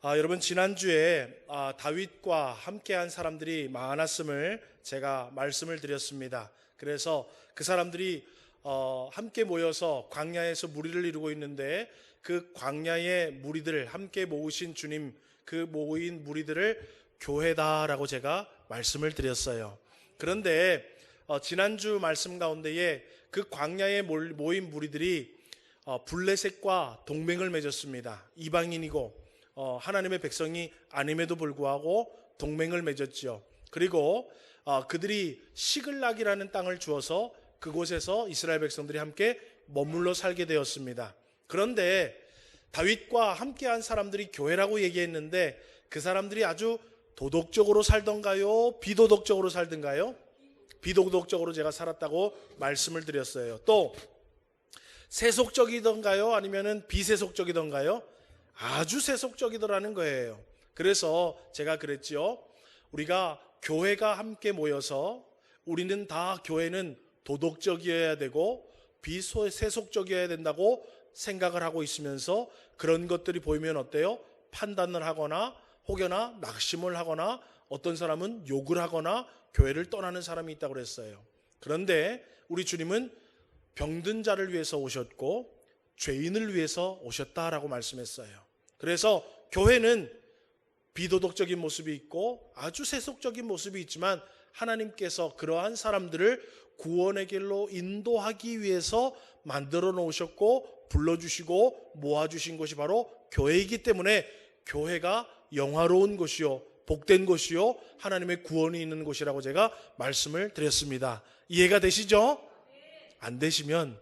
여러분 지난주에 다윗과 함께한 사람들이 많았음을 제가 말씀을 드렸습니다. 그래서 그 사람들이 함께 모여서 광야에서 무리를 이루고 있는데 그 광야의 무리들 함께 모으신 주님, 그 모인 무리들을 교회다라고 제가 말씀을 드렸어요. 그런데 지난주 말씀 가운데에 그 광야에 모인 무리들이 블레셋과 동맹을 맺었습니다. 이방인이고 하나님의 백성이 아님에도 불구하고 동맹을 맺었지요. 그리고 그들이 시글락이라는 땅을 주어서 그곳에서 이스라엘 백성들이 함께 머물러 살게 되었습니다. 그런데 다윗과 함께한 사람들이 교회라고 얘기했는데 그 사람들이 아주 도덕적으로 살던가요? 비도덕적으로 살던가요? 비도덕적으로 제가 살았다고 말씀을 드렸어요. 또 세속적이던가요? 아니면은 비세속적이던가요? 아주 세속적이더라는 거예요. 그래서 제가 그랬지요. 우리가 교회가 함께 모여서 우리는 다 교회는 도덕적이어야 되고 비세속적이어야 된다고 생각을 하고 있으면서 그런 것들이 보이면 어때요? 판단을 하거나 혹여나 낙심을 하거나 어떤 사람은 욕을 하거나 교회를 떠나는 사람이 있다고 그랬어요. 그런데 우리 주님은 병든 자를 위해서 오셨고 죄인을 위해서 오셨다라고 말씀했어요. 그래서 교회는 비도덕적인 모습이 있고 아주 세속적인 모습이 있지만 하나님께서 그러한 사람들을 구원의 길로 인도하기 위해서 만들어 놓으셨고 불러주시고 모아주신 것이 바로 교회이기 때문에 교회가 영화로운 곳이요 복된 곳이요 하나님의 구원이 있는 곳이라고 제가 말씀을 드렸습니다. 이해가 되시죠? 안 되시면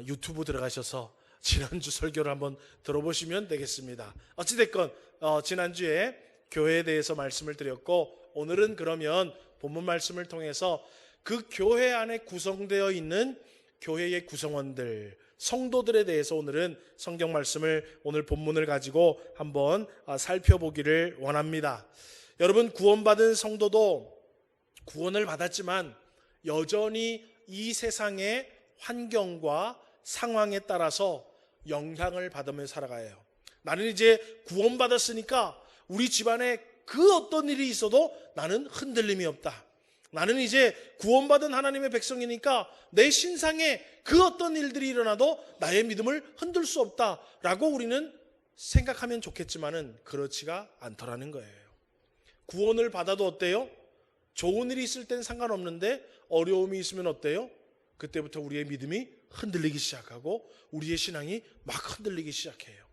유튜브 들어가셔서 지난주 설교를 한번 들어보시면 되겠습니다. 어찌됐건 지난주에 교회에 대해서 말씀을 드렸고 오늘은 그러면 본문 말씀을 통해서 그 교회 안에 구성되어 있는 교회의 구성원들, 성도들에 대해서 오늘은 성경 말씀을 오늘 본문을 가지고 한번 살펴보기를 원합니다. 여러분 구원받은 성도도 구원을 받았지만 여전히 이 세상의 환경과 상황에 따라서 영향을 받으며 살아가요. 나는 이제 구원받았으니까 우리 집안에 그 어떤 일이 있어도 나는 흔들림이 없다. 나는 이제 구원받은 하나님의 백성이니까 내 신상에 그 어떤 일들이 일어나도 나의 믿음을 흔들 수 없다라고 우리는 생각하면 좋겠지만은 그렇지가 않더라는 거예요. 구원을 받아도 어때요? 좋은 일이 있을 땐 상관없는데 어려움이 있으면 어때요? 그때부터 우리의 믿음이 흔들리기 시작하고 우리의 신앙이 막 흔들리기 시작해요.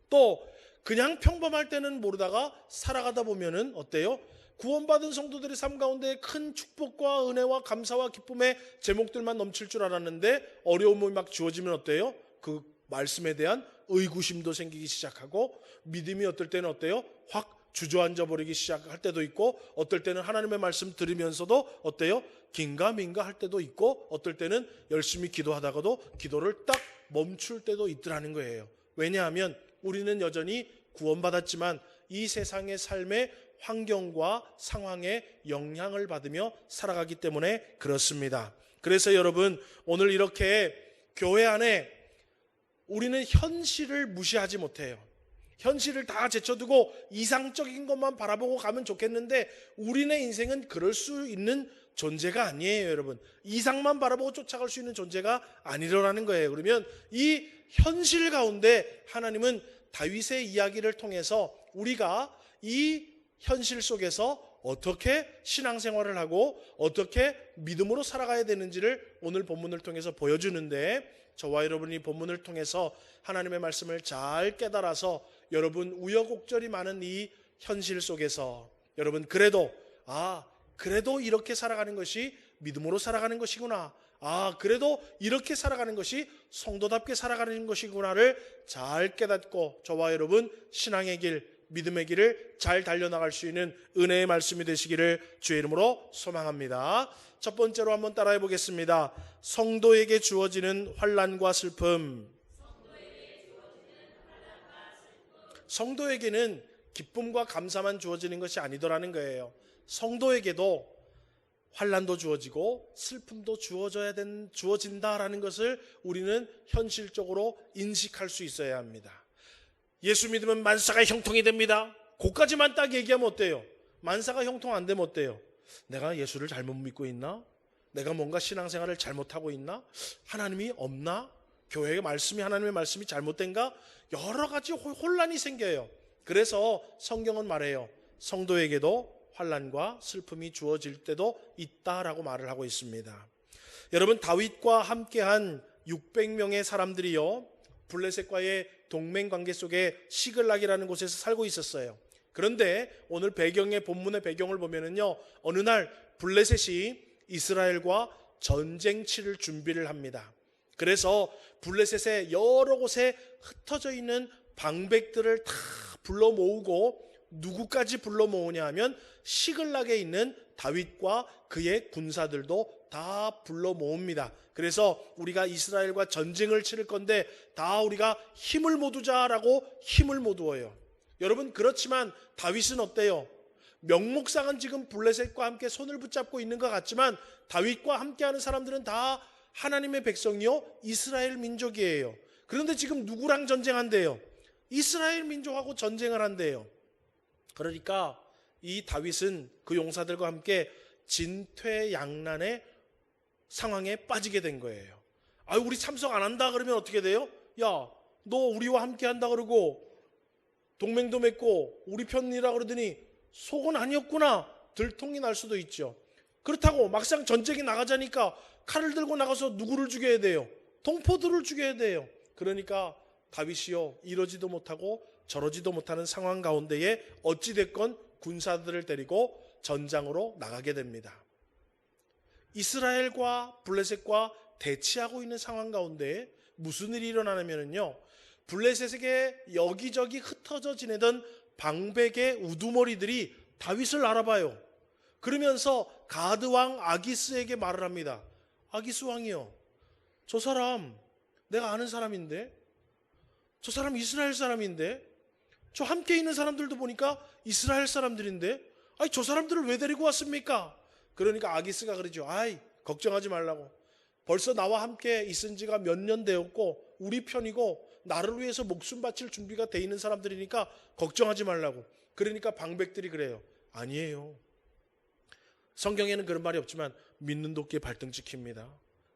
또 그냥 평범할 때는 모르다가 살아가다 보면은 어때요? 구원받은 성도들의 삶 가운데 큰 축복과 은혜와 감사와 기쁨의 제목들만 넘칠 줄 알았는데 어려움이 막 주어지면 어때요? 그 말씀에 대한 의구심도 생기기 시작하고 믿음이 어떨 때는 어때요? 확 주저앉아 버리기 시작할 때도 있고 어떨 때는 하나님의 말씀 들으면서도 어때요? 긴가민가 할 때도 있고 어떨 때는 열심히 기도하다가도 기도를 딱 멈출 때도 있더라는 거예요. 왜냐하면 우리는 여전히 구원받았지만 이 세상의 삶의 환경과 상황에 영향을 받으며 살아가기 때문에 그렇습니다. 그래서 여러분 오늘 이렇게 교회 안에 우리는 현실을 무시하지 못해요. 현실을 다 제쳐두고 이상적인 것만 바라보고 가면 좋겠는데 우리네 인생은 그럴 수 있는 존재가 아니에요, 여러분. 이상만 바라보고 쫓아갈 수 있는 존재가 아니라는 거예요. 그러면 이 현실 가운데 하나님은 다윗의 이야기를 통해서 우리가 이 현실 속에서 어떻게 신앙생활을 하고 어떻게 믿음으로 살아가야 되는지를 오늘 본문을 통해서 보여주는데 저와 여러분이 본문을 통해서 하나님의 말씀을 잘 깨달아서 여러분 우여곡절이 많은 이 현실 속에서 여러분 그래도 이렇게 살아가는 것이 믿음으로 살아가는 것이구나. 그래도 이렇게 살아가는 것이 성도답게 살아가는 것이구나를 잘 깨닫고 저와 여러분 신앙의 길, 믿음의 길을 잘 달려나갈 수 있는 은혜의 말씀이 되시기를 주의 이름으로 소망합니다. 첫 번째로 한번 따라해 보겠습니다. 성도에게 주어지는 환난과 슬픔. 성도에게는 기쁨과 감사만 주어지는 것이 아니더라는 거예요. 성도에게도 환난도 주어지고 슬픔도 주어진다라는 것을 우리는 현실적으로 인식할 수 있어야 합니다. 예수 믿으면 만사가 형통이 됩니다. 그까지만 딱 얘기하면 어때요? 만사가 형통 안 되면 어때요? 내가 예수를 잘못 믿고 있나? 내가 뭔가 신앙생활을 잘못하고 있나? 하나님이 없나? 교회의 말씀이, 하나님의 말씀이 잘못된가? 여러 가지 혼란이 생겨요. 그래서 성경은 말해요. 성도에게도 환난과 슬픔이 주어질 때도 있다라고 말을 하고 있습니다. 여러분, 다윗과 함께한 600명의 사람들이요, 블레셋과의 동맹관계 속에 시글락이라는 곳에서 살고 있었어요. 그런데 오늘 배경의 본문의 배경을 보면은요, 어느 날 블레셋이 이스라엘과 전쟁 치를 준비를 합니다. 그래서 블레셋의 여러 곳에 흩어져 있는 방백들을 다 불러 모으고, 누구까지 불러 모으냐 하면 시글락에 있는 다윗과 그의 군사들도 다 불러 모읍니다. 그래서 우리가 이스라엘과 전쟁을 치를 건데 다 우리가 힘을 모으자라고 힘을 모으어요. 여러분, 그렇지만 다윗은 어때요? 명목상은 지금 블레셋과 함께 손을 붙잡고 있는 것 같지만 다윗과 함께하는 사람들은 다 하나님의 백성이요, 이스라엘 민족이에요. 그런데 지금 누구랑 전쟁한대요? 이스라엘 민족하고 전쟁을 한대요. 그러니까 이 다윗은 그 용사들과 함께 진퇴양난의 상황에 빠지게 된 거예요. 우리 참석 안 한다 그러면 어떻게 돼요? 야, 너 우리와 함께 한다 그러고 동맹도 맺고 우리 편이라 그러더니 속은 아니었구나, 들통이 날 수도 있죠. 그렇다고 막상 전쟁에 나가자니까 칼을 들고 나가서 누구를 죽여야 돼요? 동포들을 죽여야 돼요. 그러니까 다윗이요, 이러지도 못하고 저러지도 못하는 상황 가운데에 어찌됐건 군사들을 데리고 전장으로 나가게 됩니다. 이스라엘과 블레셋과 대치하고 있는 상황 가운데 무슨 일이 일어나냐면요, 블레셋에게 여기저기 흩어져 지내던 방백의 우두머리들이 다윗을 알아봐요. 그러면서 가드 왕 아기스에게 말을 합니다. 아기스 왕이요, 저 사람 내가 아는 사람인데, 저 사람 이스라엘 사람인데, 저 함께 있는 사람들도 보니까 이스라엘 사람들인데, 저 사람들을 왜 데리고 왔습니까? 그러니까 아기스가 그러죠. 걱정하지 말라고. 벌써 나와 함께 있은 지가 몇 년 되었고 우리 편이고 나를 위해서 목숨 바칠 준비가 돼 있는 사람들이니까 걱정하지 말라고. 그러니까 방백들이 그래요. 아니에요. 성경에는 그런 말이 없지만 믿는 도끼에 발등 찍힙니다.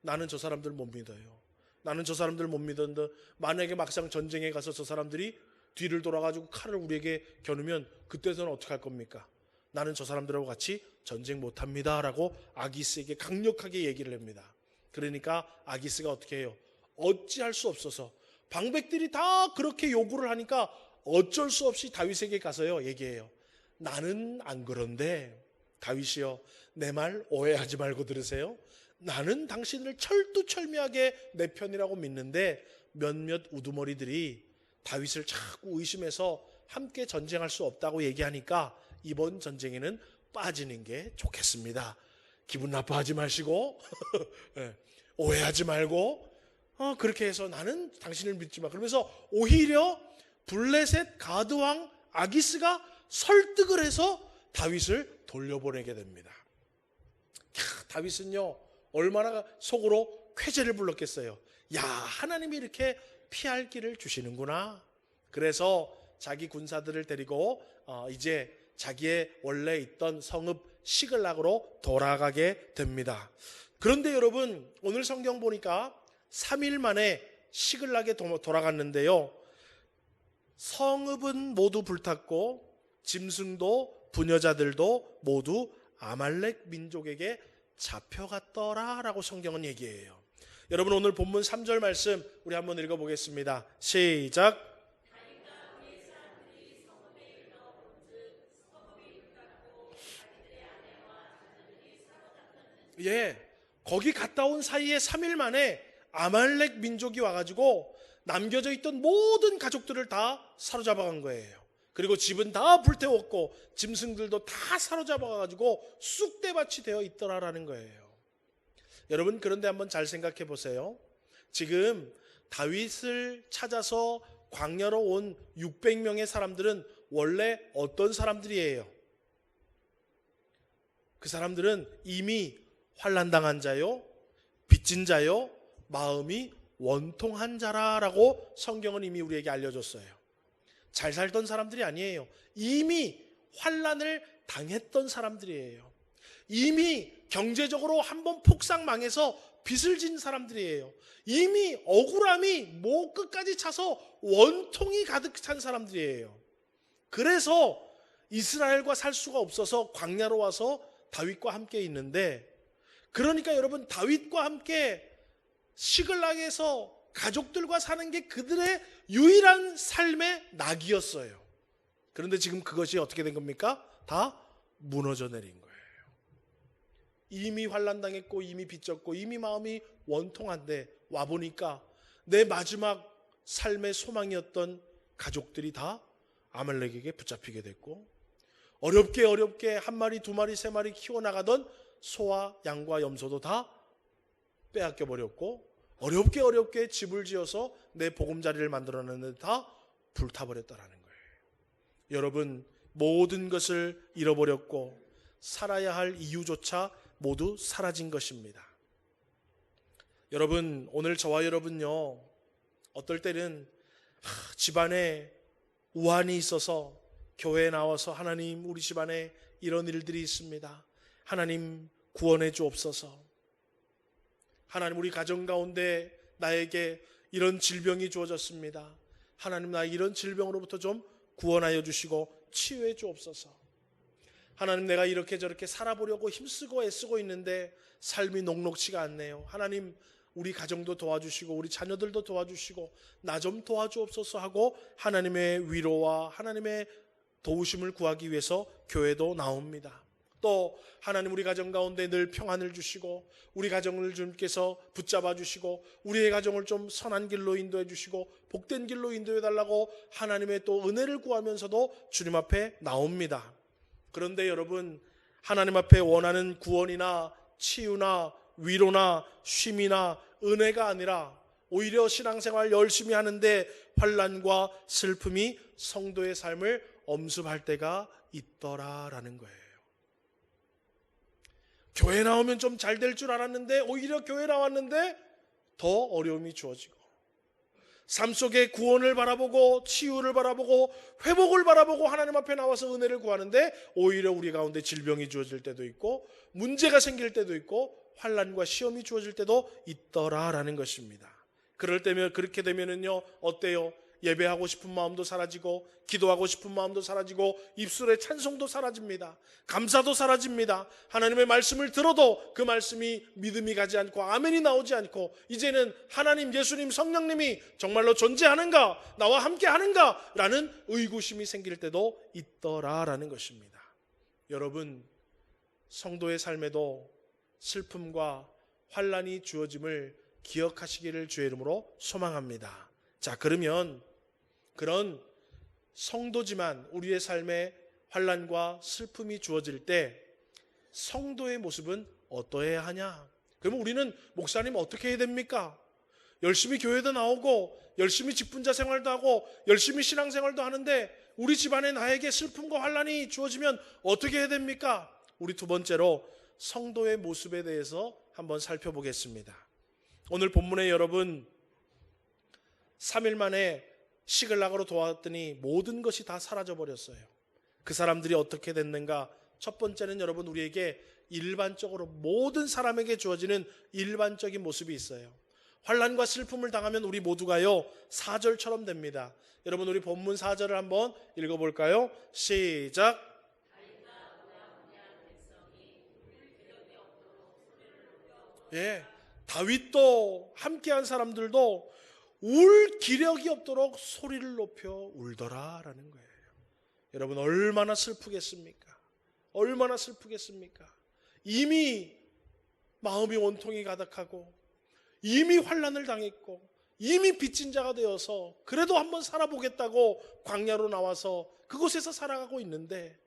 나는 저 사람들 못 믿어요. 나는 저 사람들 못 믿었는데 만약에 막상 전쟁에 가서 저 사람들이 뒤를 돌아가지고 칼을 우리에게 겨누면 그때서는 어떻게 할 겁니까? 나는 저 사람들하고 같이 전쟁 못합니다 라고 아기스에게 강력하게 얘기를 합니다. 그러니까 아기스가 어떻게 해요? 어찌할 수 없어서 방백들이 다 그렇게 요구를 하니까 어쩔 수 없이 다윗에게 가서요 얘기해요. 나는 안 그런데 다윗이요, 내 말 오해하지 말고 들으세요. 나는 당신을 철두철미하게 내 편이라고 믿는데 몇몇 우두머리들이 다윗을 자꾸 의심해서 함께 전쟁할 수 없다고 얘기하니까 이번 전쟁에는 빠지는 게 좋겠습니다. 기분 나빠하지 마시고 오해하지 말고 그렇게 해서 나는 당신을 믿지 마. 그러면서 오히려 블레셋 가드왕 아기스가 설득을 해서 다윗을 돌려보내게 됩니다. 다윗은요 얼마나 속으로 쾌재를 불렀겠어요. 야, 하나님이 이렇게 피할 길을 주시는구나. 그래서 자기 군사들을 데리고 이제 자기의 원래 있던 성읍 시글락으로 돌아가게 됩니다. 그런데 여러분, 오늘 성경 보니까 3일 만에 시글락에 돌아갔는데요, 성읍은 모두 불탔고 짐승도 부녀자들도 모두 아말렉 민족에게 잡혀갔더라 라고 성경은 얘기해요. 여러분, 오늘 본문 3절 말씀 우리 한번 읽어보겠습니다. 시작. 거기 갔다 온 사이에 3일 만에 아말렉 민족이 와가지고 남겨져 있던 모든 가족들을 다 사로잡아간 거예요. 그리고 집은 다 불태웠고 짐승들도 다 사로잡아가지고 쑥대밭이 되어 있더라라는 거예요. 여러분, 그런데 한번 잘 생각해 보세요. 지금 다윗을 찾아서 광야로 온 600명의 사람들은 원래 어떤 사람들이에요? 그 사람들은 이미 환난당한 자요, 빚진 자요, 마음이 원통한 자라라고 성경은 이미 우리에게 알려줬어요. 잘 살던 사람들이 아니에요. 이미 환난을 당했던 사람들이에요. 이미 경제적으로 한번 폭삭 망해서 빚을 진 사람들이에요. 이미 억울함이 목 끝까지 차서 원통이 가득 찬 사람들이에요. 그래서 이스라엘과 살 수가 없어서 광야로 와서 다윗과 함께 있는데, 그러니까 여러분, 다윗과 함께 시글락에서 가족들과 사는 게 그들의 유일한 삶의 낙이었어요. 그런데 지금 그것이 어떻게 된 겁니까? 다 무너져 내린 거예요. 이미 환난당했고 이미 빚졌고 이미 마음이 원통한데 와보니까 내 마지막 삶의 소망이었던 가족들이 다 아말렉에게 붙잡히게 됐고, 어렵게 한 마리 두 마리 세 마리 키워나가던 소와 양과 염소도 다 빼앗겨 버렸고, 어렵게 집을 지어서 내 보금자리를 만들어냈는데 다 불타버렸다라는 거예요. 여러분, 모든 것을 잃어버렸고 살아야 할 이유조차 모두 사라진 것입니다. 여러분, 오늘 저와 여러분요, 어떨 때는 집안에 우환이 있어서 교회에 나와서 하나님, 우리 집안에 이런 일들이 있습니다. 하나님 구원해 주옵소서. 하나님, 우리 가정 가운데 나에게 이런 질병이 주어졌습니다. 하나님, 나 이런 질병으로부터 좀 구원하여 주시고 치유해 주옵소서. 하나님, 내가 이렇게 저렇게 살아보려고 힘쓰고 애쓰고 있는데 삶이 녹록치가 않네요. 하나님, 우리 가정도 도와주시고 우리 자녀들도 도와주시고 나 좀 도와주옵소서 하고 하나님의 위로와 하나님의 도우심을 구하기 위해서 교회도 나옵니다. 또 하나님, 우리 가정 가운데 늘 평안을 주시고 우리 가정을 주님께서 붙잡아 주시고 우리의 가정을 좀 선한 길로 인도해 주시고 복된 길로 인도해 달라고 하나님의 또 은혜를 구하면서도 주님 앞에 나옵니다. 그런데 여러분, 하나님 앞에 원하는 구원이나 치유나 위로나 쉼이나 은혜가 아니라 오히려 신앙생활 열심히 하는데 환난과 슬픔이 성도의 삶을 엄습할 때가 있더라라는 거예요. 교회 나오면 좀 잘 될 줄 알았는데 오히려 교회 나왔는데 더 어려움이 주어지고, 삶 속에 구원을 바라보고 치유를 바라보고 회복을 바라보고 하나님 앞에 나와서 은혜를 구하는데 오히려 우리 가운데 질병이 주어질 때도 있고 문제가 생길 때도 있고 환난과 시험이 주어질 때도 있더라라는 것입니다. 그럴 때면, 그렇게 되면은요, 어때요? 예배하고 싶은 마음도 사라지고 기도하고 싶은 마음도 사라지고 입술의 찬송도 사라집니다. 감사도 사라집니다. 하나님의 말씀을 들어도 그 말씀이 믿음이 가지 않고 아멘이 나오지 않고, 이제는 하나님, 예수님, 성령님이 정말로 존재하는가, 나와 함께 하는가 라는 의구심이 생길 때도 있더라라는 것입니다. 여러분, 성도의 삶에도 슬픔과 환난이 주어짐을 기억하시기를 주의 이름으로 소망합니다. 자, 그러면 그런 성도지만 우리의 삶에 환난과 슬픔이 주어질 때 성도의 모습은 어떠해야 하냐? 그러면 우리는 목사님 어떻게 해야 됩니까? 열심히 교회도 나오고 열심히 직분자 생활도 하고 열심히 신앙생활도 하는데 우리 집안에 나에게 슬픔과 환난이 주어지면 어떻게 해야 됩니까? 우리 두 번째로 성도의 모습에 대해서 한번 살펴보겠습니다. 오늘 본문에 여러분 3일 만에 시글락으로 도왔더니 모든 것이 다 사라져 버렸어요. 그 사람들이 어떻게 됐는가? 첫 번째는 여러분, 우리에게 일반적으로 모든 사람에게 주어지는 일반적인 모습이 있어요. 환난과 슬픔을 당하면 우리 모두가요, 사절처럼 됩니다. 여러분, 우리 본문 4절을 한번 읽어볼까요? 시작. 예, 다윗도 함께한 사람들도 울 기력이 없도록 소리를 높여 울더라라는 거예요. 여러분, 얼마나 슬프겠습니까? 얼마나 슬프겠습니까? 이미 마음이 원통이 가득하고 이미 환난을 당했고 이미 빚진 자가 되어서 그래도 한번 살아보겠다고 광야로 나와서 그곳에서 살아가고 있는데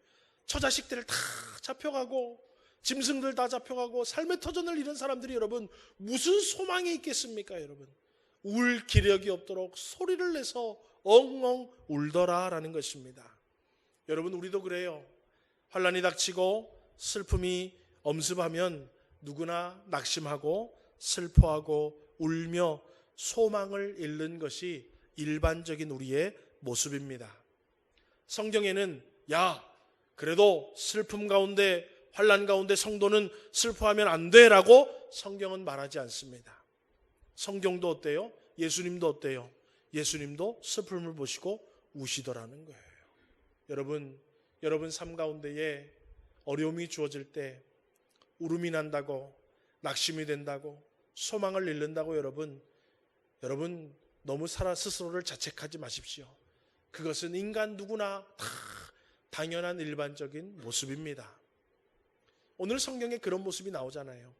처자식들 다 잡혀가고 짐승들 다 잡혀가고 삶의 터전을 잃은 사람들이 여러분 무슨 소망이 있겠습니까? 여러분, 울 기력이 없도록 소리를 내서 엉엉 울더라라는 것입니다. 여러분, 우리도 그래요. 환난이 닥치고 슬픔이 엄습하면 누구나 낙심하고 슬퍼하고 울며 소망을 잃는 것이 일반적인 우리의 모습입니다. 성경에는 야, 그래도 슬픔 가운데 환난 가운데 성도는 슬퍼하면 안 돼라고 성경은 말하지 않습니다. 성경도 어때요? 예수님도 어때요? 예수님도 슬픔을 보시고 우시더라는 거예요. 여러분 삶 가운데에 어려움이 주어질 때 울음이 난다고, 낙심이 된다고, 소망을 잃는다고 여러분 너무 스스로를 자책하지 마십시오. 그것은 인간 누구나 다 당연한 일반적인 모습입니다. 오늘 성경에 그런 모습이 나오잖아요.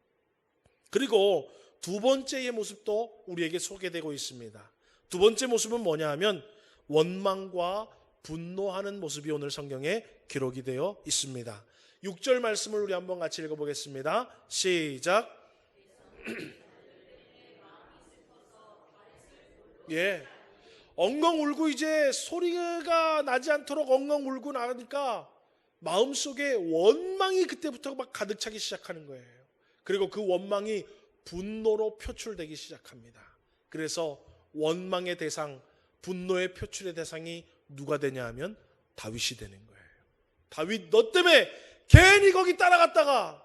그리고 두 번째의 모습도 우리에게 소개되고 있습니다. 두 번째 모습은 뭐냐 하면 원망과 분노하는 모습이 오늘 성경에 기록이 되어 있습니다. 6절 말씀을 우리 한번 같이 읽어보겠습니다. 시작. 예, 엉엉 울고 이제 소리가 나지 않도록 엉엉 울고 나니까 마음속에 원망이 그때부터 막 가득 차기 시작하는 거예요. 그리고 그 원망이 분노로 표출되기 시작합니다. 그래서 원망의 대상, 분노의 표출의 대상이 누가 되냐 하면 다윗이 되는 거예요. 다윗, 너 때문에 괜히 거기 따라갔다가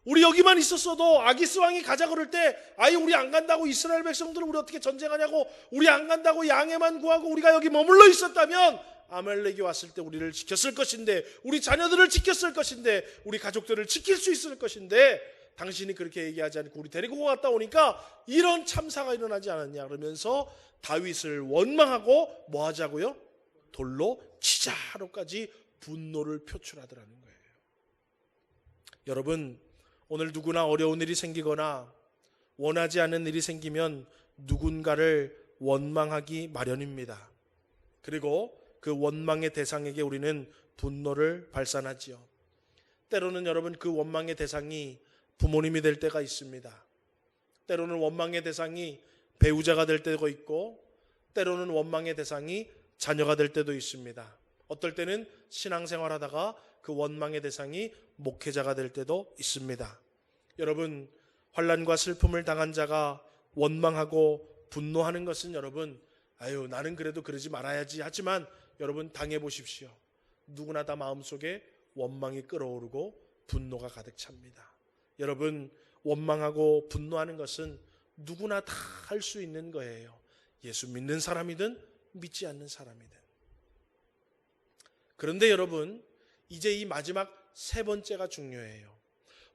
우리 여기만 있었어도 아기스 왕이 가자 그럴 때 아이 우리 안 간다고, 이스라엘 백성들은 우리 어떻게 전쟁하냐고, 우리 안 간다고 양해만 구하고 우리가 여기 머물러 있었다면 아말렉이 왔을 때 우리를 지켰을 것인데, 우리 자녀들을 지켰을 것인데, 우리 가족들을 지킬 수 있을 것인데 당신이 그렇게 얘기하지 않고 우리 데리고 갔다 오니까 이런 참사가 일어나지 않았냐 그러면서 다윗을 원망하고 뭐 하자고요? 돌로 치자로까지 분노를 표출하더라는 거예요. 여러분, 오늘 누구나 어려운 일이 생기거나 원하지 않는 일이 생기면 누군가를 원망하기 마련입니다. 그리고 그 원망의 대상에게 우리는 분노를 발산하지요. 때로는 여러분 그 원망의 대상이 부모님이 될 때가 있습니다. 때로는 원망의 대상이 배우자가 될 때도 있고, 때로는 원망의 대상이 자녀가 될 때도 있습니다. 어떨 때는 신앙생활하다가 그 원망의 대상이 목회자가 될 때도 있습니다. 여러분, 환난과 슬픔을 당한 자가 원망하고 분노하는 것은 여러분, 아유 나는 그래도 그러지 말아야지 하지만 여러분 당해보십시오. 누구나 다 마음속에 원망이 끓어오르고 분노가 가득 찹니다. 여러분, 원망하고 분노하는 것은 누구나 다 할 수 있는 거예요. 예수 믿는 사람이든 믿지 않는 사람이든. 그런데 여러분, 이제 이 마지막 세 번째가 중요해요.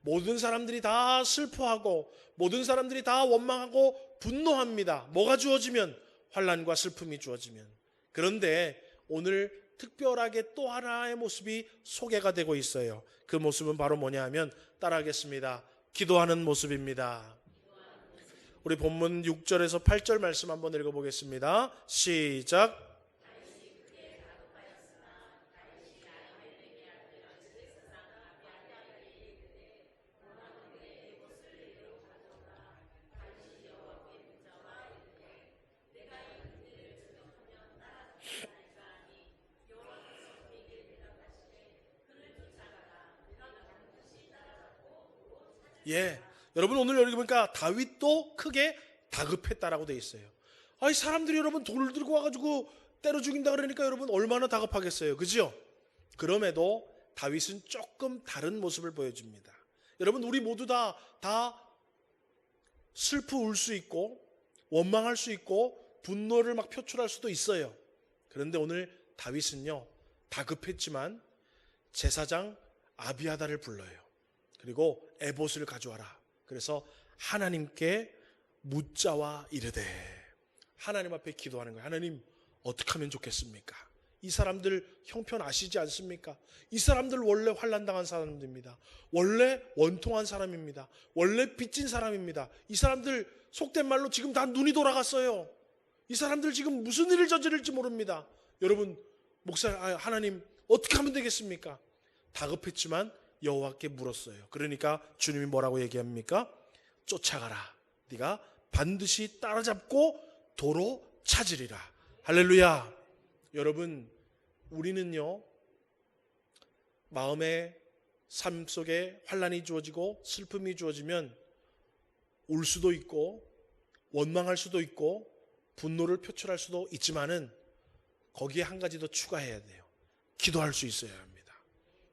모든 사람들이 다 슬퍼하고 모든 사람들이 다 원망하고 분노합니다. 뭐가 주어지면? 환난과 슬픔이 주어지면. 그런데 오늘 특별하게 또 하나의 모습이 소개가 되고 있어요. 그 모습은 바로 뭐냐 하면 따라하겠습니다. 기도하는 모습입니다. 우리 본문 6절에서 8절 말씀 한번 읽어보겠습니다. 시작. 예, 여러분 오늘 여기 보니까 다윗도 크게 다급했다라고 되어 있어요. 아니 사람들이 여러분 돌을 들고 와가지고 때려 죽인다 그러니까 여러분 얼마나 다급하겠어요, 그죠? 그럼에도 다윗은 조금 다른 모습을 보여줍니다. 여러분, 우리 모두 다 슬프 울 수 있고 원망할 수 있고 분노를 막 표출할 수도 있어요. 그런데 오늘 다윗은요, 다급했지만 제사장 아비아다를 불러요. 그리고 에봇을 가져와라. 그래서 하나님께 묻자와 이르되, 하나님 앞에 기도하는 거예요. 하나님, 어떻게 하면 좋겠습니까? 이 사람들 형편 아시지 않습니까? 이 사람들 원래 환난당한 사람들입니다. 원래 원통한 사람입니다. 원래 빚진 사람입니다. 이 사람들 속된 말로 지금 다 눈이 돌아갔어요. 이 사람들 지금 무슨 일을 저지를지 모릅니다. 여러분, 하나님 어떻게 하면 되겠습니까? 다급했지만 여호와께 물었어요. 그러니까 주님이 뭐라고 얘기합니까? 쫓아가라. 네가 반드시 따라잡고 도로 찾으리라. 할렐루야. 여러분, 우리는요, 마음의 삶 속에 환난이 주어지고 슬픔이 주어지면 울 수도 있고 원망할 수도 있고 분노를 표출할 수도 있지만은 거기에 한 가지 더 추가해야 돼요. 기도할 수 있어야 합니다.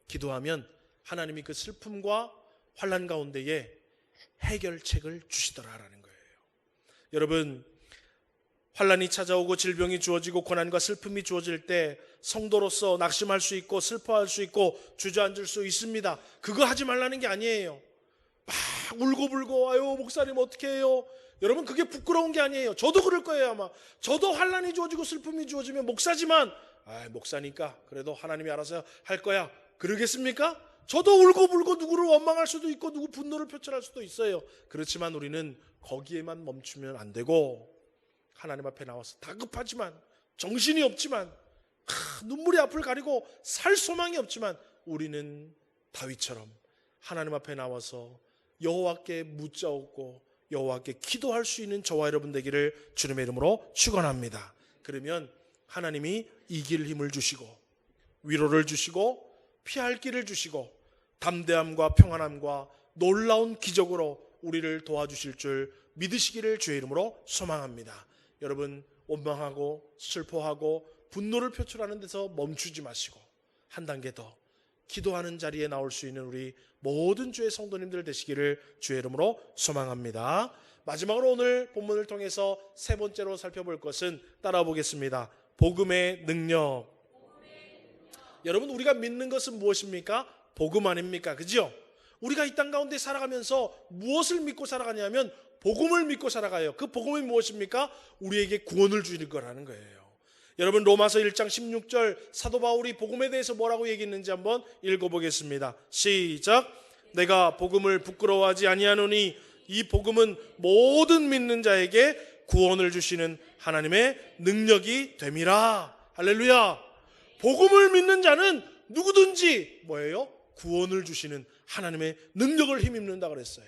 기도하면 하나님이 그 슬픔과 환난 가운데에 해결책을 주시더라라는 거예요. 여러분, 환난이 찾아오고 질병이 주어지고 고난과 슬픔이 주어질 때 성도로서 낙심할 수 있고 슬퍼할 수 있고 주저앉을 수 있습니다. 그거 하지 말라는 게 아니에요. 막 울고불고 아유 목사님 어떻게 해요? 여러분, 그게 부끄러운 게 아니에요. 저도 그럴 거예요. 아마 저도 환난이 주어지고 슬픔이 주어지면 목사지만 목사니까 그래도 하나님이 알아서 할 거야 그러겠습니까? 저도 울고불고 누구를 원망할 수도 있고 누구 분노를 표출할 수도 있어요. 그렇지만 우리는 거기에만 멈추면 안 되고 하나님 앞에 나와서 다급하지만 정신이 없지만 눈물이 앞을 가리고 살 소망이 없지만 우리는 다윗처럼 하나님 앞에 나와서 여호와께 묻자옵고 여호와께 기도할 수 있는 저와 여러분 되기를 주님의 이름으로 축원합니다. 그러면 하나님이 이길 힘을 주시고 위로를 주시고 피할 길을 주시고 담대함과 평안함과 놀라운 기적으로 우리를 도와주실 줄 믿으시기를 주의 이름으로 소망합니다. 여러분, 원망하고 슬퍼하고 분노를 표출하는 데서 멈추지 마시고 한 단계 더 기도하는 자리에 나올 수 있는 우리 모든 주의 성도님들 되시기를 주의 이름으로 소망합니다. 마지막으로 오늘 본문을 통해서 세 번째로 살펴볼 것은 따라 보겠습니다. 복음의 능력. 여러분, 우리가 믿는 것은 무엇입니까? 복음 아닙니까? 그죠? 우리가 이 땅 가운데 살아가면서 무엇을 믿고 살아가냐면 복음을 믿고 살아가요. 그 복음이 무엇입니까? 우리에게 구원을 주는 거라는 거예요. 여러분, 로마서 1장 16절 사도 바울이 복음에 대해서 뭐라고 얘기했는지 한번 읽어보겠습니다. 시작. 내가 복음을 부끄러워하지 아니하노니 이 복음은 모든 믿는 자에게 구원을 주시는 하나님의 능력이 됨이라. 할렐루야. 복음을 믿는 자는 누구든지 뭐예요? 구원을 주시는 하나님의 능력을 힘입는다 그랬어요.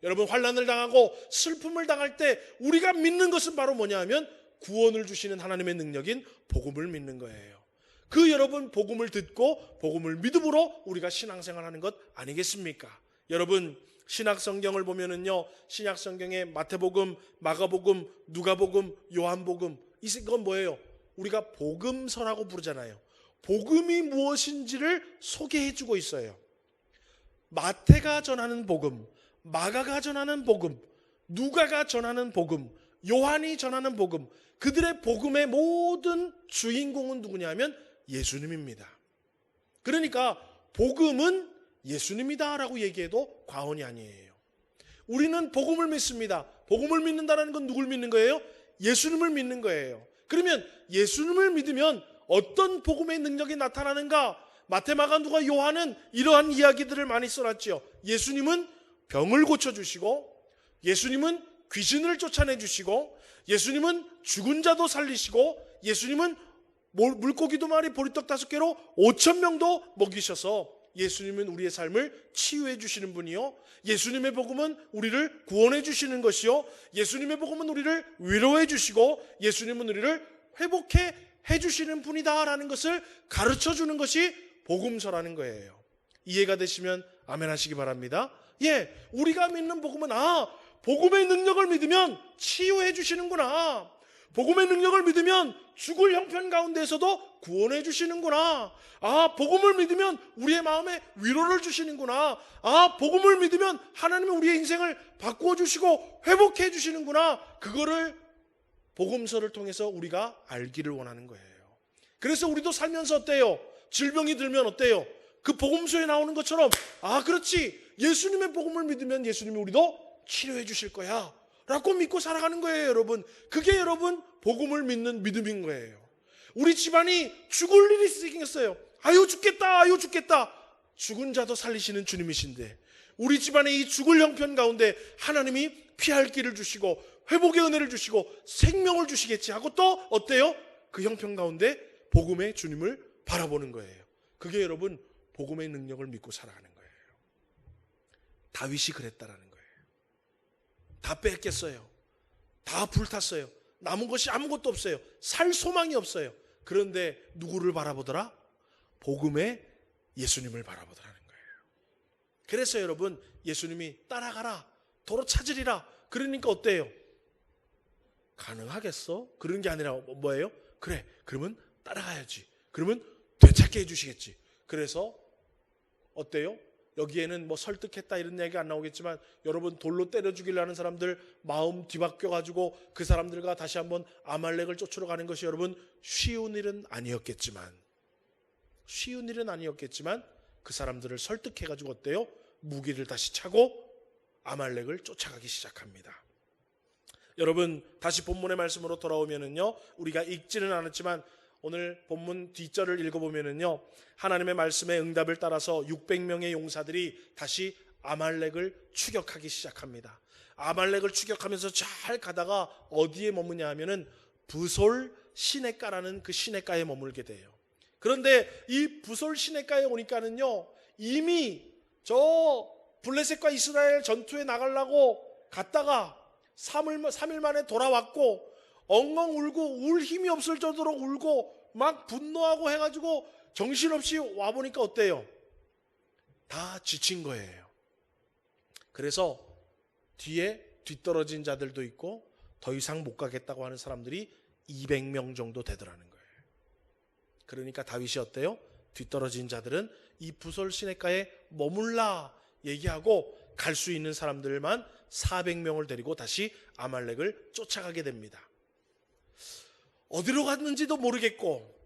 여러분, 환난을 당하고 슬픔을 당할 때 우리가 믿는 것은 바로 뭐냐 하면 구원을 주시는 하나님의 능력인 복음을 믿는 거예요. 그 여러분, 복음을 듣고 복음을 믿음으로 우리가 신앙생활하는 것 아니겠습니까? 여러분, 신약 성경을 보면은요, 신약 성경에 마태복음, 마가복음, 누가복음, 요한복음, 이건 뭐예요? 우리가 복음서라고 부르잖아요. 복음이 무엇인지를 소개해주고 있어요. 마태가 전하는 복음, 마가가 전하는 복음, 누가가 전하는 복음, 요한이 전하는 복음, 그들의 복음의 모든 주인공은 누구냐면 예수님입니다. 그러니까 복음은 예수님이다 라고 얘기해도 과언이 아니에요. 우리는 복음을 믿습니다. 복음을 믿는다는 건 누굴 믿는 거예요? 예수님을 믿는 거예요. 그러면 예수님을 믿으면 어떤 복음의 능력이 나타나는가? 마태, 마가, 누가, 요한은 이러한 이야기들을 많이 써놨죠. 예수님은 병을 고쳐주시고, 예수님은 귀신을 쫓아내주시고, 예수님은 죽은 자도 살리시고, 예수님은 물고기 2마리 보리떡 5개로 5,000명도 먹이셔서 예수님은 우리의 삶을 치유해 주시는 분이요, 예수님의 복음은 우리를 구원해 주시는 것이요, 예수님의 복음은 우리를 위로해 주시고 예수님은 우리를 회복해 해주시는 분이다라는 것을 가르쳐 주는 것이 복음서라는 거예요. 이해가 되시면 아멘 하시기 바랍니다. 예, 우리가 믿는 복음은 복음의 능력을 믿으면 치유해 주시는구나, 복음의 능력을 믿으면 죽을 형편 가운데에서도 구원해 주시는구나, 복음을 믿으면 우리의 마음에 위로를 주시는구나, 복음을 믿으면 하나님은 우리의 인생을 바꾸어 주시고 회복해 주시는구나, 그거를 복음서를 통해서 우리가 알기를 원하는 거예요. 그래서 우리도 살면서 어때요? 질병이 들면 어때요? 그 복음서에 나오는 것처럼 그렇지, 예수님의 복음을 믿으면 예수님이 우리도 치료해 주실 거야 라고 믿고 살아가는 거예요. 여러분, 그게 여러분 복음을 믿는 믿음인 거예요. 우리 집안이 죽을 일이 생겼어요. 아유 죽겠다. 죽은 자도 살리시는 주님이신데 우리 집안의 이 죽을 형편 가운데 하나님이 피할 길을 주시고 회복의 은혜를 주시고 생명을 주시겠지 하고 또 어때요? 그 형편 가운데 복음의 주님을 바라보는 거예요. 그게 여러분 복음의 능력을 믿고 살아가는 거예요. 다윗이 그랬다라는 거예요. 다 뺏겼어요. 다 불탔어요. 남은 것이 아무것도 없어요. 살 소망이 없어요. 그런데 누구를 바라보더라? 복음의 예수님을 바라보더라는 거예요. 그래서 여러분, 예수님이 따라가라, 도로 찾으리라, 그러니까 어때요? 가능하겠어? 그런 게 아니라 뭐예요? 그래, 그러면 따라가야지. 그러면 되찾게 해주시겠지. 그래서 어때요? 여기에는 뭐 설득했다 이런 얘기가 안 나오겠지만 여러분 돌로 때려 죽이려 하는 사람들 마음 뒤바뀌어 가지고 그 사람들과 다시 한번 아말렉을 쫓으러 가는 것이 여러분 쉬운 일은 아니었겠지만 그 사람들을 설득해 가지고 어때요? 무기를 다시 차고 아말렉을 쫓아가기 시작합니다. 여러분 다시 본문의 말씀으로 돌아오면은요, 우리가 읽지는 않았지만 오늘 본문 뒷절을 읽어보면은요, 하나님의 말씀의 응답을 따라서 600명의 용사들이 다시 아말렉을 추격하기 시작합니다. 아말렉을 추격하면서 잘 가다가 어디에 머무냐 하면은 부솔 시냇가라는 그 시냇가에 머물게 돼요. 그런데 이 부솔 시냇가에 오니까는요, 이미 저 블레셋과 이스라엘 전투에 나가려고 갔다가 3일 만에 돌아왔고 엉엉 울고 울 힘이 없을 정도로 울고 막 분노하고 해가지고 정신없이 와보니까 어때요? 다 지친 거예요. 그래서 뒤에 뒤떨어진 자들도 있고 더 이상 못 가겠다고 하는 사람들이 200명 정도 되더라는 거예요. 그러니까 다윗이 어때요? 뒤떨어진 자들은 이 부솔 시냇가에 머물라 얘기하고 갈 수 있는 사람들만 400명을 데리고 다시 아말렉을 쫓아가게 됩니다. 어디로 갔는지도 모르겠고,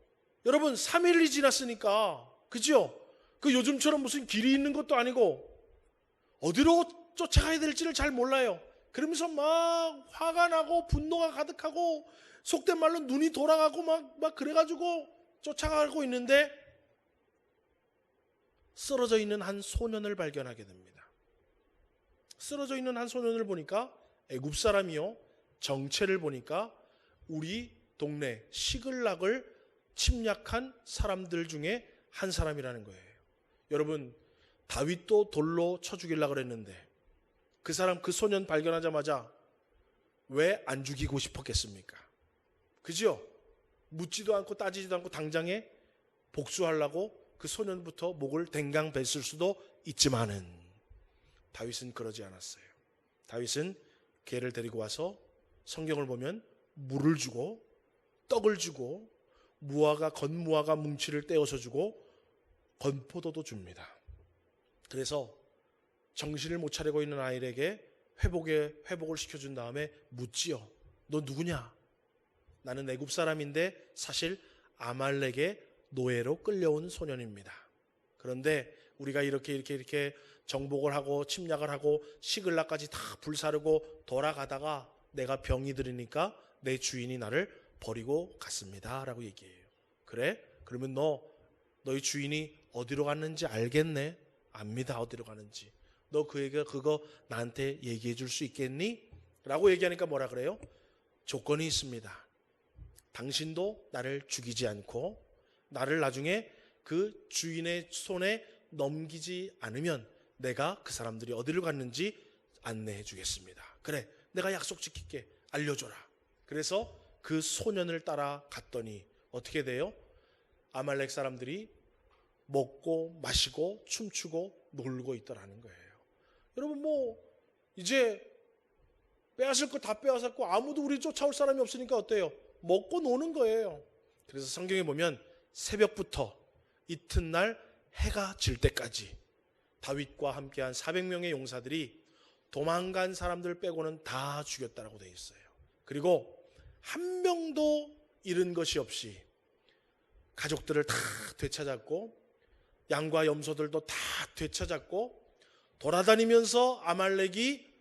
여러분 3일이 지났으니까, 그죠? 그 요즘처럼 무슨 길이 있는 것도 아니고 어디로 쫓아가야 될지를 잘 몰라요. 그러면서 막 화가 나고 분노가 가득하고 속된 말로 눈이 돌아가고 막 그래가지고 쫓아가고 있는데 쓰러져 있는 한 소년을 발견하게 됩니다. 쓰러져 있는 한 소년을 보니까 애굽 사람이요, 정체를 보니까 우리 동네 시글락을 침략한 사람들 중에 한 사람이라는 거예요. 여러분 다윗도 돌로 쳐 죽이려고 그랬는데 그 사람, 그 소년 발견하자마자 왜 안 죽이고 싶었겠습니까? 그죠? 묻지도 않고 따지지도 않고 당장에 복수하려고 그 소년부터 목을 댕강 뱄을 수도 있지만은 다윗은 그러지 않았어요. 다윗은 걔를 데리고 와서 성경을 보면 물을 주고 떡을 주고 건무화가 뭉치를 떼어서 주고 건포도도 줍니다. 그래서 정신을 못 차리고 있는 아이에게 회복을 시켜준 다음에 묻지요. 너 누구냐? 나는 애굽 사람인데 사실 아말렉의 노예로 끌려온 소년입니다. 그런데 우리가 이렇게 정복을 하고 침략을 하고 시글락까지 다 불사르고 돌아가다가 내가 병이 들으니까 내 주인이 나를 버리고 갔습니다 라고 얘기해요. 그래? 그러면 너희 주인이 어디로 갔는지 알겠네? 압니다, 어디로 가는지. 너 그거 나한테 얘기해 줄 수 있겠니? 라고 얘기하니까 뭐라 그래요? 조건이 있습니다. 당신도 나를 죽이지 않고 나를 나중에 그 주인의 손에 넘기지 않으면 내가 그 사람들이 어디로 갔는지 안내해 주겠습니다. 그래, 내가 약속 지킬게. 알려줘라. 그래서 그 소년을 따라 갔더니 어떻게 돼요? 아말렉 사람들이 먹고 마시고 춤추고 놀고 있더라는 거예요. 여러분 이제 빼앗을 거 다 빼앗았고 아무도 우리 쫓아올 사람이 없으니까 어때요? 먹고 노는 거예요. 그래서 성경에 보면 새벽부터 이튿날 해가 질 때까지 다윗과 함께한 400명의 용사들이 도망간 사람들 빼고는 다 죽였다라고 되어 있어요. 그리고 한 명도 잃은 것이 없이 가족들을 다 되찾았고 양과 염소들도 다 되찾았고 돌아다니면서 아말렉이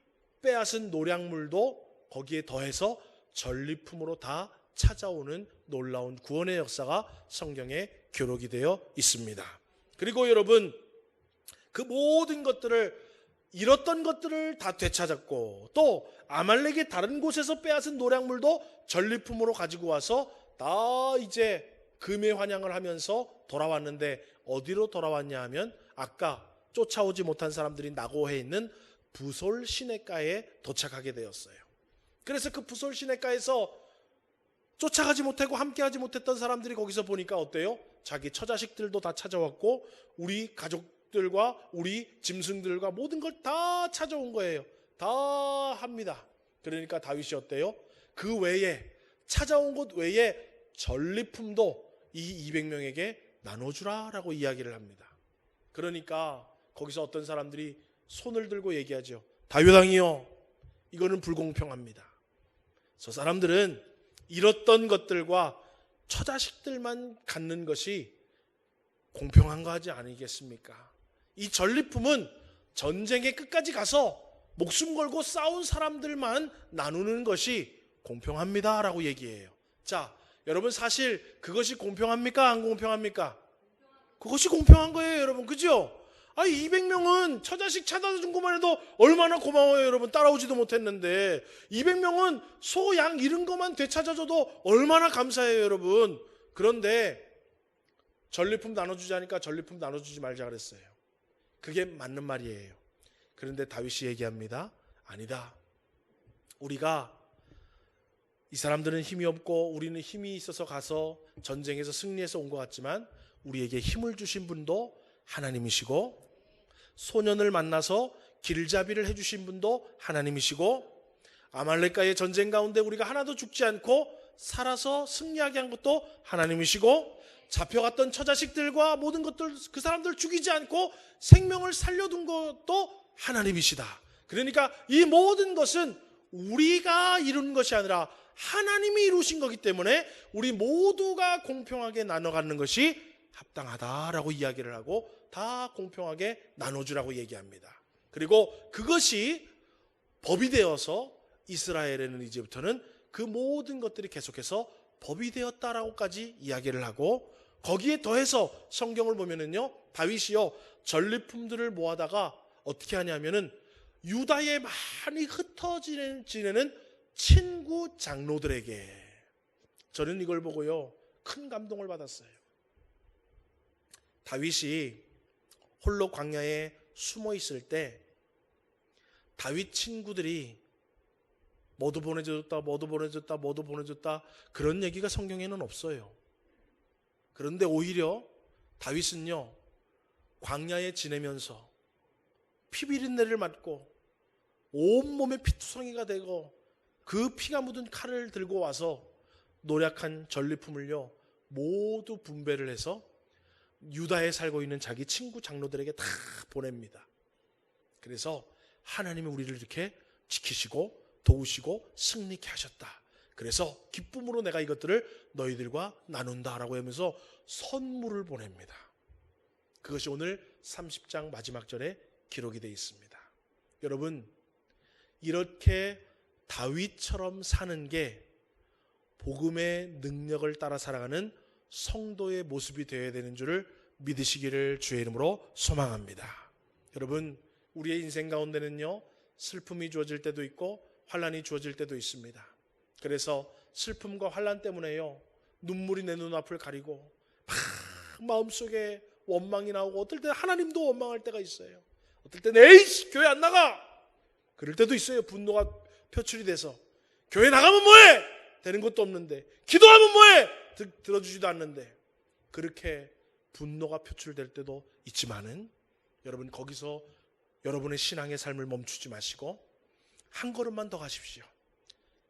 빼앗은 노량물도 거기에 더해서 전리품으로 다 찾아오는 놀라운 구원의 역사가 성경에 기록이 되어 있습니다. 그리고 여러분 그 모든 것들을 잃었던 것들을 다 되찾았고 또 아말렉의 다른 곳에서 빼앗은 노량물도 전리품으로 가지고 와서 다 이제 금의 환영을 하면서 돌아왔는데 어디로 돌아왔냐 하면 아까 쫓아오지 못한 사람들이 낙오해 있는 부솔 시냇가에 도착하게 되었어요. 그래서 그 부솔 시냇가에서 쫓아가지 못하고 함께하지 못했던 사람들이 거기서 보니까 어때요? 자기 처자식들도 다 찾아왔고 우리 가족들과 우리 짐승들과 모든 걸 다 찾아온 거예요. 다 합니다. 그러니까 다윗이 어때요? 그 외에 찾아온 곳 외에 전리품도 이 200명에게 나눠주라라고 이야기를 합니다. 그러니까 거기서 어떤 사람들이 손을 들고 얘기하죠. 다윗왕이요, 이거는 불공평합니다. 저 사람들은 잃었던 것들과 처자식들만 갖는 것이 공평한 거 하지 아니겠습니까? 이 전리품은 전쟁에 끝까지 가서 목숨 걸고 싸운 사람들만 나누는 것이 공평합니다 라고 얘기해요. 자, 여러분, 사실 그것이 공평합니까? 안 공평합니까? 그것이 공평한 거예요, 여러분. 그죠? 200명은 처자식 찾아준 것만 해도 얼마나 고마워요, 여러분. 따라오지도 못했는데 200명은 소, 양 잃은 것만 되찾아줘도 얼마나 감사해요, 여러분. 그런데 전리품 나눠주자니까 전리품 나눠주지 말자 그랬어요. 그게 맞는 말이에요. 그런데 다윗이 얘기합니다. 아니다. 우리가 이 사람들은 힘이 없고 우리는 힘이 있어서 가서 전쟁에서 승리해서 온 것 같지만 우리에게 힘을 주신 분도 하나님이시고, 소년을 만나서 길잡이를 해주신 분도 하나님이시고, 아말렉과의 전쟁 가운데 우리가 하나도 죽지 않고 살아서 승리하게 한 것도 하나님이시고, 잡혀갔던 처자식들과 모든 것들, 그 사람들 죽이지 않고 생명을 살려둔 것도 하나님이시다. 그러니까 이 모든 것은 우리가 이룬 것이 아니라 하나님이 이루신 거기 때문에 우리 모두가 공평하게 나눠 갖는 것이 합당하다라고 이야기를 하고 다 공평하게 나눠주라고 얘기합니다. 그리고 그것이 법이 되어서 이스라엘에는 이제부터는 그 모든 것들이 계속해서 법이 되었다라고까지 이야기를 하고, 거기에 더해서 성경을 보면은요, 다윗이요 전리품들을 모아다가 어떻게 하냐면은 유다에 많이 흩어지는 친구 장로들에게, 저는 이걸 보고요 큰 감동을 받았어요. 다윗이 홀로 광야에 숨어 있을 때 다윗 친구들이 뭐도 보내줬다 그런 얘기가 성경에는 없어요. 그런데 오히려 다윗은요 광야에 지내면서 피비린내를 맡고 온몸에 피투성이가 되고 그 피가 묻은 칼을 들고 와서 노력한 전리품을요 모두 분배를 해서 유다에 살고 있는 자기 친구 장로들에게 다 보냅니다. 그래서 하나님이 우리를 이렇게 지키시고 도우시고 승리케 하셨다. 그래서 기쁨으로 내가 이것들을 너희들과 나눈다라고 하면서 선물을 보냅니다. 그것이 오늘 30장 마지막 절에 기록이 되어 있습니다. 여러분, 이렇게 다윗처럼 사는 게 복음의 능력을 따라 살아가는 성도의 모습이 되어야 되는 줄을 믿으시기를 주의 이름으로 소망합니다. 여러분, 우리의 인생 가운데는요 슬픔이 주어질 때도 있고 환난이 주어질 때도 있습니다. 그래서 슬픔과 환난 때문에요 눈물이 내 눈앞을 가리고 막 마음속에 원망이 나오고, 어떨 때 하나님도 원망할 때가 있어요. 어떨 때는 에이씨 교회 안 나가 그럴 때도 있어요. 분노가 표출이 돼서 교회 나가면 뭐해 되는 것도 없는데, 기도하면 뭐해 들어주지도 않는데, 그렇게 분노가 표출될 때도 있지만은 여러분, 거기서 여러분의 신앙의 삶을 멈추지 마시고 한 걸음만 더 가십시오.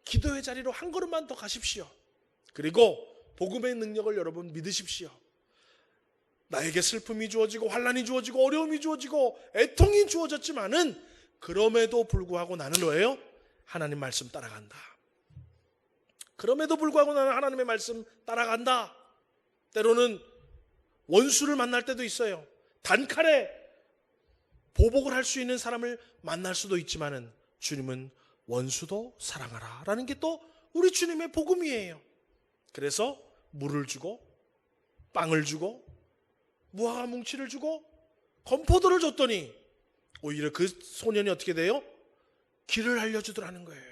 기도의 자리로 한 걸음만 더 가십시오. 그리고 복음의 능력을 여러분 믿으십시오. 나에게 슬픔이 주어지고 환난이 주어지고 어려움이 주어지고 애통이 주어졌지만은 그럼에도 불구하고 나는 왜요? 하나님 말씀 따라간다. 그럼에도 불구하고 나는 하나님의 말씀 따라간다. 때로는 원수를 만날 때도 있어요. 단칼에 보복을 할 수 있는 사람을 만날 수도 있지만은 주님은 원수도 사랑하라 라는 게 또 우리 주님의 복음이에요. 그래서 물을 주고 빵을 주고 무화과 뭉치를 주고 건포도를 줬더니 오히려 그 소년이 어떻게 돼요? 길을 알려주더라는 거예요.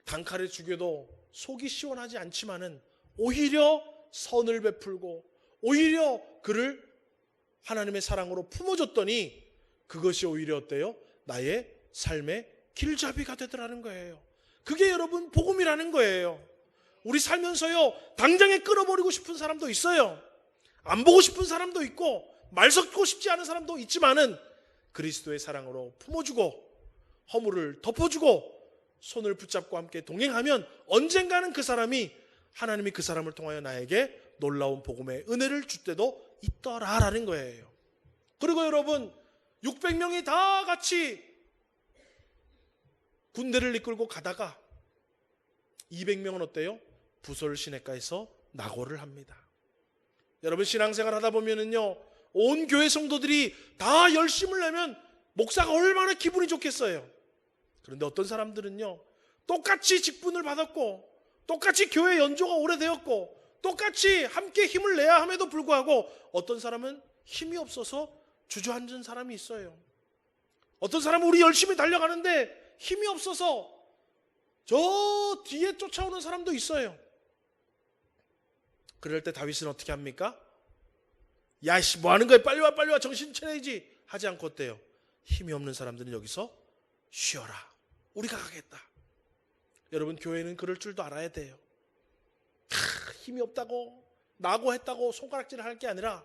단칼에 죽여도 속이 시원하지 않지만은 오히려 선을 베풀고 오히려 그를 하나님의 사랑으로 품어줬더니 그것이 오히려 어때요? 나의 삶의 길잡이가 되더라는 거예요. 그게 여러분 복음이라는 거예요. 우리 살면서요 당장에 끊어버리고 싶은 사람도 있어요. 안 보고 싶은 사람도 있고 말 섞고 싶지 않은 사람도 있지만은 그리스도의 사랑으로 품어주고 허물을 덮어주고 손을 붙잡고 함께 동행하면 언젠가는 그 사람이, 하나님이 그 사람을 통하여 나에게 놀라운 복음의 은혜를 줄 때도 있더라라는 거예요. 그리고 여러분 600명이 다 같이 군대를 이끌고 가다가 200명은 어때요? 부솔 시내가에서 낙오를 합니다. 여러분 신앙생활 하다 보면은요, 온 교회 성도들이 다 열심을 내면 목사가 얼마나 기분이 좋겠어요. 그런데 어떤 사람들은요, 똑같이 직분을 받았고 똑같이 교회 연조가 오래되었고 똑같이 함께 힘을 내야 함에도 불구하고 어떤 사람은 힘이 없어서 주저앉은 사람이 있어요. 어떤 사람은 우리 열심히 달려가는데 힘이 없어서 저 뒤에 쫓아오는 사람도 있어요. 그럴 때 다윗은 어떻게 합니까? 야씨 뭐 하는 거야, 빨리 와 빨리 와, 정신 차려야지 하지 않고 어때요? 힘이 없는 사람들은 여기서 쉬어라, 우리가 가겠다. 여러분 교회는 그럴 줄도 알아야 돼요. 힘이 없다고 낙오했다고 손가락질을 할 게 아니라,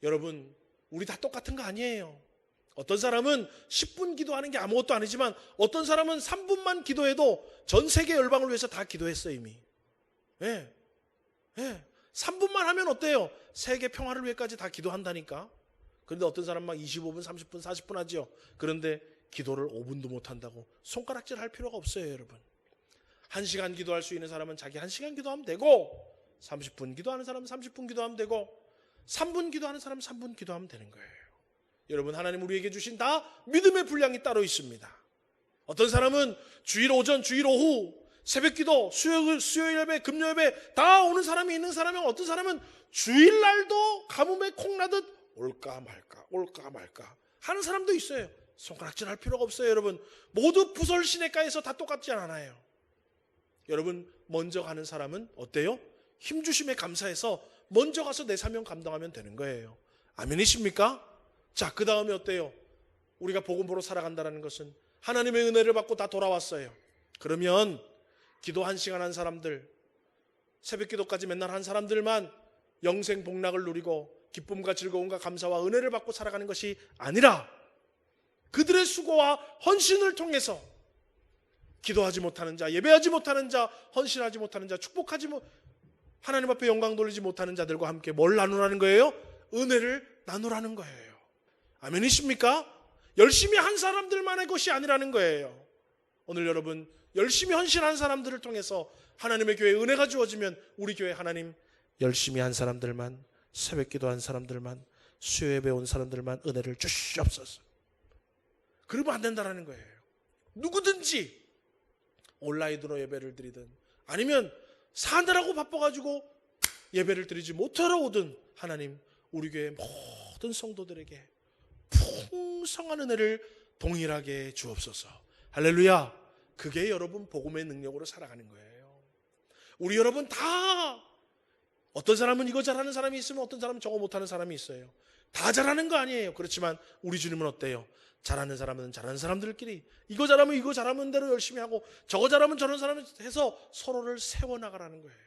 여러분 우리 다 똑같은 거 아니에요. 어떤 사람은 10분 기도하는 게 아무것도 아니지만 어떤 사람은 3분만 기도해도 전 세계 열방을 위해서 다 기도했어요 이미. 예. 3분만 하면 어때요? 세계 평화를 위해까지 다 기도한다니까. 그런데 어떤 사람 막 25분, 30분, 40분 하죠. 그런데 기도를 5분도 못 한다고 손가락질 할 필요가 없어요 여러분. 1시간 기도할 수 있는 사람은 자기 1시간 기도하면 되고, 30분 기도하는 사람은 30분 기도하면 되고, 3분 기도하는 사람은 3분 기도하면 되는 거예요. 여러분 하나님 우리에게 주신 다 믿음의 분량이 따로 있습니다. 어떤 사람은 주일 오전, 주일 오후, 새벽기도, 수요일 예배, 금요 예배 다 오는 사람이 있는 사람이면, 어떤 사람은 주일날도 가뭄에 콩나듯 올까 말까 하는 사람도 있어요. 손가락질 할 필요가 없어요 여러분. 모두 부설 시내가에서 다 똑같지 않아요. 여러분 먼저 가는 사람은 어때요? 힘주심에 감사해서 먼저 가서 내 사명 감당하면 되는 거예요. 아멘이십니까? 자, 그 다음에 어때요? 우리가 복음으로 살아간다는 것은 하나님의 은혜를 받고 다 돌아왔어요. 그러면 기도 1시간 한 사람들, 새벽 기도까지 맨날 한 사람들만 영생 복락을 누리고 기쁨과 즐거움과 감사와 은혜를 받고 살아가는 것이 아니라, 그들의 수고와 헌신을 통해서 기도하지 못하는 자, 예배하지 못하는 자, 헌신하지 못하는 자, 하나님 앞에 영광 돌리지 못하는 자들과 함께 뭘 나누라는 거예요? 은혜를 나누라는 거예요. 아멘이십니까? 열심히 한 사람들만의 것이 아니라는 거예요. 오늘 여러분 열심히 헌신한 사람들을 통해서 하나님의 교회에 은혜가 주어지면, 우리 교회 하나님 열심히 한 사람들만, 새벽 기도한 사람들만, 수요 예배 온 사람들만 은혜를 주시옵소서. 그러면 안 된다는 거예요. 누구든지 온라인으로 예배를 드리든 아니면 사느라고 바빠가지고 예배를 드리지 못하러 오든, 하나님 우리 교회 모든 성도들에게 풍성한 은혜를 동일하게 주옵소서. 할렐루야. 그게 여러분 복음의 능력으로 살아가는 거예요. 우리 여러분 다, 어떤 사람은 이거 잘하는 사람이 있으면 어떤 사람은 저거 못하는 사람이 있어요. 다 잘하는 거 아니에요. 그렇지만 우리 주님은 어때요? 잘하는 사람은 잘하는 사람들끼리 이거 잘하면 이거 잘하는 대로 열심히 하고, 저거 잘하면 저런 사람을 해서 서로를 세워나가라는 거예요.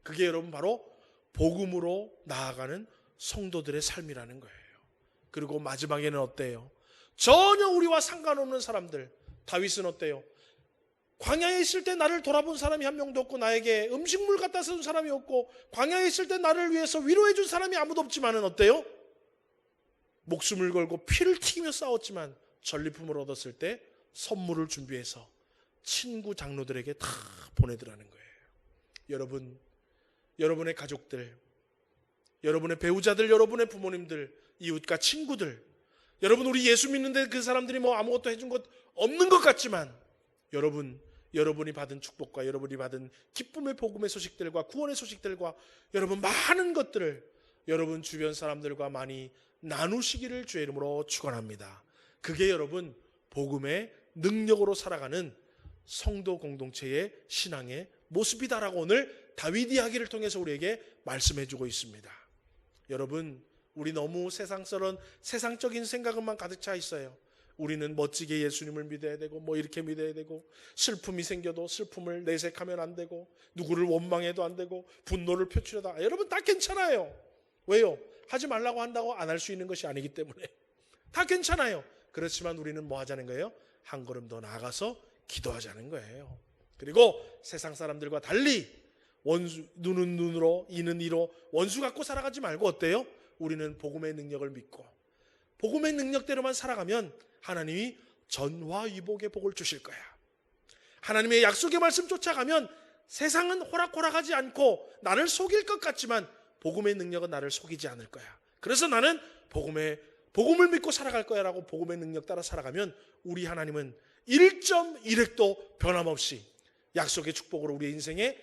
그게 여러분 바로 복음으로 나아가는 성도들의 삶이라는 거예요. 그리고 마지막에는 어때요? 전혀 우리와 상관없는 사람들. 다윗은 어때요? 광야에 있을 때 나를 돌아본 사람이 한 명도 없고, 나에게 음식물 갖다 준 사람이 없고, 광야에 있을 때 나를 위해서 위로해 준 사람이 아무도 없지만은 어때요? 목숨을 걸고 피를 튀기며 싸웠지만 전리품을 얻었을 때 선물을 준비해서 친구 장로들에게 다 보내더라는 거예요. 여러분, 여러분의 가족들, 여러분의 배우자들, 여러분의 부모님들, 이웃과 친구들, 여러분 우리 예수 믿는데 그 사람들이 뭐 아무것도 해준 것 없는 것 같지만, 여러분이 받은 축복과 여러분이 받은 기쁨의 복음의 소식들과 구원의 소식들과 여러분 많은 것들을 여러분 주변 사람들과 많이 나누시기를 주의 이름으로 축원합니다. 그게 여러분 복음의 능력으로 살아가는 성도 공동체의 신앙의 모습이다라고 오늘 다윗 이야기를 통해서 우리에게 말씀해주고 있습니다. 여러분 우리 너무 세상적인 생각만 가득 차 있어요. 우리는 멋지게 예수님을 믿어야 되고 뭐 이렇게 믿어야 되고, 슬픔이 생겨도 슬픔을 내색하면 안 되고, 누구를 원망해도 안 되고, 분노를 표출해도 여러분 다 괜찮아요. 왜요? 하지 말라고 한다고 안 할 수 있는 것이 아니기 때문에 다 괜찮아요. 그렇지만 우리는 뭐 하자는 거예요? 한 걸음 더 나아가서 기도하자는 거예요. 그리고 세상 사람들과 달리 원수, 눈은 눈으로, 이는 이로 원수 갖고 살아가지 말고 어때요? 우리는 복음의 능력을 믿고 복음의 능력대로만 살아가면 하나님이 전화위복의 복을 주실 거야. 하나님의 약속의 말씀 쫓아가면 세상은 호락호락하지 않고 나를 속일 것 같지만 복음의 능력은 나를 속이지 않을 거야. 그래서 나는 복음을 믿고 살아갈 거야 라고 복음의 능력 따라 살아가면 우리 하나님은 1.1획도 변함없이 약속의 축복으로 우리의 인생에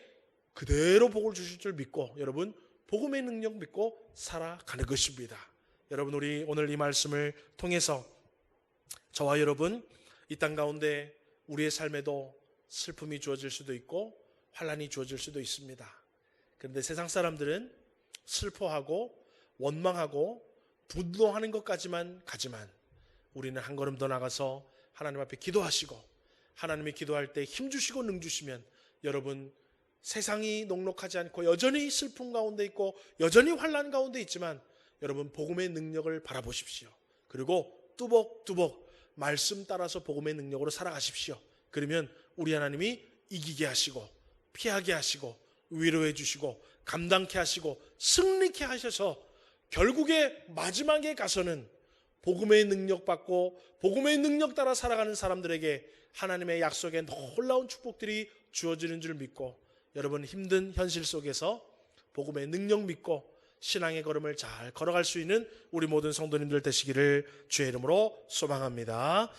그대로 복을 주실 줄 믿고 여러분 복음의 능력 믿고 살아가는 것입니다. 여러분 우리 오늘 이 말씀을 통해서 저와 여러분 이 땅 가운데 우리의 삶에도 슬픔이 주어질 수도 있고 환난이 주어질 수도 있습니다. 그런데 세상 사람들은 슬퍼하고 원망하고 분노하는 것까지만 가지만 우리는 한 걸음 더 나가서 하나님 앞에 기도하시고 하나님이 기도할 때 힘주시고 능주시면 여러분 세상이 녹록하지 않고 여전히 슬픔 가운데 있고 여전히 환난 가운데 있지만 여러분 복음의 능력을 바라보십시오. 그리고 뚜벅뚜벅 말씀 따라서 복음의 능력으로 살아가십시오. 그러면 우리 하나님이 이기게 하시고 피하게 하시고 위로해 주시고 감당케 하시고 승리케 하셔서 결국에 마지막에 가서는 복음의 능력 받고 복음의 능력 따라 살아가는 사람들에게 하나님의 약속에 놀라운 축복들이 주어지는 줄 믿고 여러분 힘든 현실 속에서 복음의 능력 믿고 신앙의 걸음을 잘 걸어갈 수 있는 우리 모든 성도님들 되시기를 주의 이름으로 소망합니다.